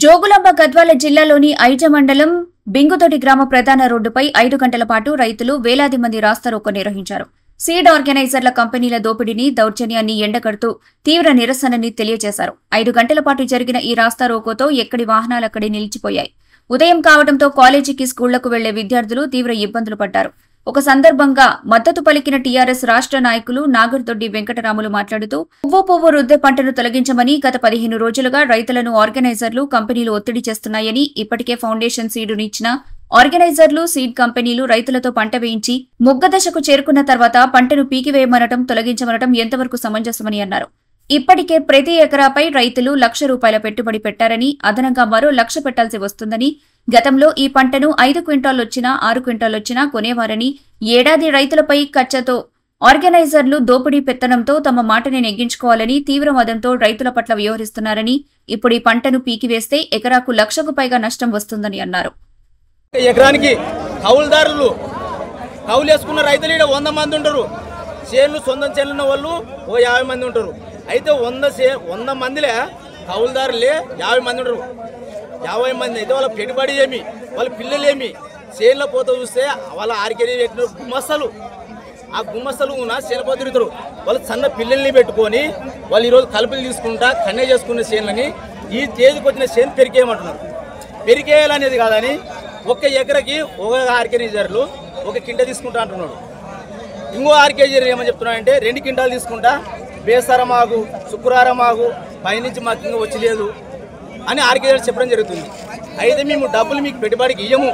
జోగులాంబ గద్వాల జిల్లాలోని ఐజ మండలం బింగుతోటి గ్రామ ప్రధాన రోడ్డుపై 5 గంటల పాటు రైతులు వేలాది మంది రాస్తారోకో నిర్వహించారు. సీడ్ ఆర్గనైజర్ల కంపెనీల దోపిడీని, దౌర్జన్యాన్ని ఎండగడుతూ తీవ్ర నిరసనని తెలియజేశారు. 5 గంటల పాటు జరిగిన ఈ రాస్తారోకోతో ఎక్కడి వాహనాలక్కడే నిలిచిపోయాయి. ఉదయం కావడంతో కాలేజీకి, స్కూళ్లకు వెళ్లే విద్యార్థులు తీవ్ర ఇబ్బందులు పడ్డారు. ఒక సందర్భంగా మద్దతు పలికిన టీఆర్ఎస్ రాష్ట్ర నాయకులు నాగర్దొడ్డి వెంకటరాములు మాట్లాడుతూ పువ్వు రుద్దె పంటను తొలగించమని గత 15 రోజులుగా రైతులను ఆర్గనైజర్లు, కంపెనీలు ఒత్తిడి చేస్తున్నాయని, ఇప్పటికే ఫౌండేషన్ సీడునిచ్చిన ఆర్గనైజర్లు, సీడ్ కంపెనీలు రైతులతో పంట వేయించి మొగ్గ దశకు చేరుకున్న తర్వాత పంటను పీకివేయమనటం, తొలగించమనటం ఎంతవరకు సమంజసమని అన్నారు. ఇప్పటికే ప్రతి ఎకరాపై రైతులు ₹1,00,000 పెట్టుబడి పెట్టారని, అదనంగా మరో 1,00,000 పెట్టాల్సి వస్తుందని, గతంలో ఈ పంటను 5 క్వింటాలొచ్చినా, 6 క్వింటాలొచ్చినా కొనేవారని, ఏడాది రైతులపై ఖర్చుతో ఆర్గనైజర్లు దోపిడీ పెత్తనంతో తమ మాటని నెగ్గించుకోవాలని తీవ్ర మదంతో రైతుల పట్ల వ్యవహరిస్తున్నారని, ఇప్పుడు ఈ పంటను పీకివేస్తే ఎకరాకు 1,00,000కు పైగా నష్టం వస్తుందని అన్నారు. ఎకరానికి కౌలుదారులు కౌలేసుకున్న రైతులు 100 మంది ఉంటారు. చేనులు సొంతం చేనులున్న వాళ్ళు 50 మంది ఉంటారు. అయితే 100 మందిలే కౌలుదారులే 50 మంది ఉంటారు. 50 మంది అయితే వాళ్ళ పెట్టుబడి ఏమి, వాళ్ళ పిల్లలు ఏమి, చేనులో పోతే చూస్తే వాళ్ళ ఆర్కేరీ పెట్టిన గుమ్మస్తలు, ఆ గుమ్మస్తలు చేనులో తిరుగుతారు. వాళ్ళు సన్న పిల్లల్ని పెట్టుకొని వాళ్ళు ఈరోజు కలుపులు తీసుకుంటా కన్నే చేసుకున్న చేనులని ఈ తేదీకి వచ్చిన చేను పెరికేయమంటున్నారు. పెరికేయాలనేది కాదని ఒక్క ఎకరకి ఒక ఆర్గనైజర్లు 1 కింటా తీసుకుంటా అంటున్నాడు. ఇంకో ఆర్గనైజర్ ఏమని చెప్తున్నాడంటే 2 కింటాలు తీసుకుంటా, బేసారం ఆగు, శుక్రవారం ఆగు, పైనుంచి మాకు ఇంకా వచ్చి లేదు అని ఆర్గనైజర్ చెప్పడం జరుగుతుంది. అయితే మేము డబ్బులు మీకు పెట్టుబడికి ఇయ్యము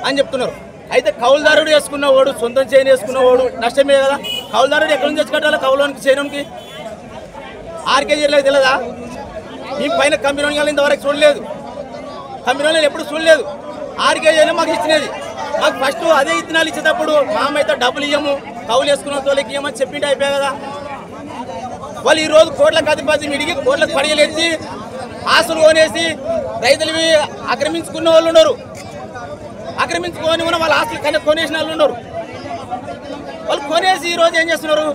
అని చెప్తున్నారు. అయితే కౌలుదారుడు వేసుకున్నవాడు, సొంతం చేయని వేసుకున్నవాడు నష్టమే కదా. కౌలుదారుడు ఎక్కడి నుంచి తెచ్చుకట్టాలి? కౌలుకి చేయడానికి ఆర్గనైజర్లకు తెలియదా? మేము పైన కంపెనీ వాళ్ళు ఇంతవరకు చూడలేదు, కంపెనీ వాళ్ళు ఎప్పుడు చూడలేదు. ఆర్గనైజర్ మాకు ఇచ్చినది, మాకు ఫస్ట్ అదే ఇత్తనాలు ఇచ్చేటప్పుడు మామైతే డబ్బులు ఇయ్యము, కౌలు వేసుకున్న వాళ్ళకి ఇవ్వమని చెప్పింటే అయిపోయా కదా. వాళ్ళు ఈరోజు కోట్లకు అధిపతి మిడిగి కోట్లకు పడిగలేసి ఆస్తులు కొనేసి రైతులవి ఆక్రమించుకున్న వాళ్ళు ఉన్నారు. ఆక్రమించుకొని ఉన్న వాళ్ళ ఆస్తులు కొనేసిన వాళ్ళు ఉన్నారు. వాళ్ళు కొనేసి ఈరోజు ఏం చేస్తున్నారు?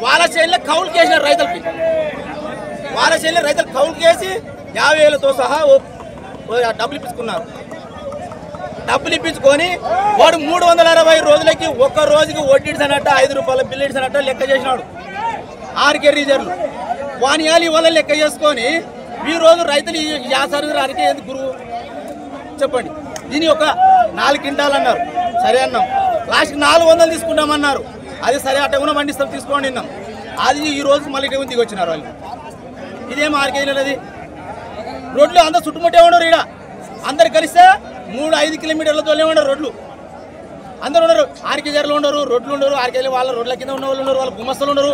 వాళ్ళ చేనులో కౌలుకి వేసినారు రైతులకి. వాళ్ళ చేనులో రైతులు కౌలుకి వేసి 50,000తో సహా డబ్బులు ఇప్పించుకున్నారు. డబ్బులు ఇప్పించుకొని వాడు 360 రోజులకి ఒక్క రోజుకి వడ్డీడ్స్ అన్నట్ట ₹5 బిల్లిడ్స్ అన్నట్ట లెక్క చేసినాడు ఆర్గనైజర్లు. వాని వల్ల లెక్క చేసుకొని ఈ రోజు రైతులు యాసరికి ఎందుకు గురువు చెప్పండి. దీని ఒక 4 క్వింటాలు అన్నారు, సరే అన్నాం. లాస్ట్ 400 తీసుకుంటామన్నారు, అది సరే అట్ట కూడా పండిస్తాం తీసుకోండి అన్నాం. అది ఈ రోజు మళ్ళీ దిగి వచ్చినారు వాళ్ళు. ఇదేం ఆర్గనైజర్? అది రోడ్లు అందరు చుట్టుముట్టే ఉండరు. ఇక్కడ అందరు కలిస్తే 3-5 కిలోమీటర్లతో ఉండరు రోడ్లు. అందరు ఉండరు, ఆర్గనైజర్లు ఉండరు, రోడ్లు ఉండరు. ఆర్గనైజర్ వాళ్ళ రోడ్ల కింద ఉన్న వాళ్ళు ఉన్నారు, వాళ్ళ గుమస్తలు ఉండరు.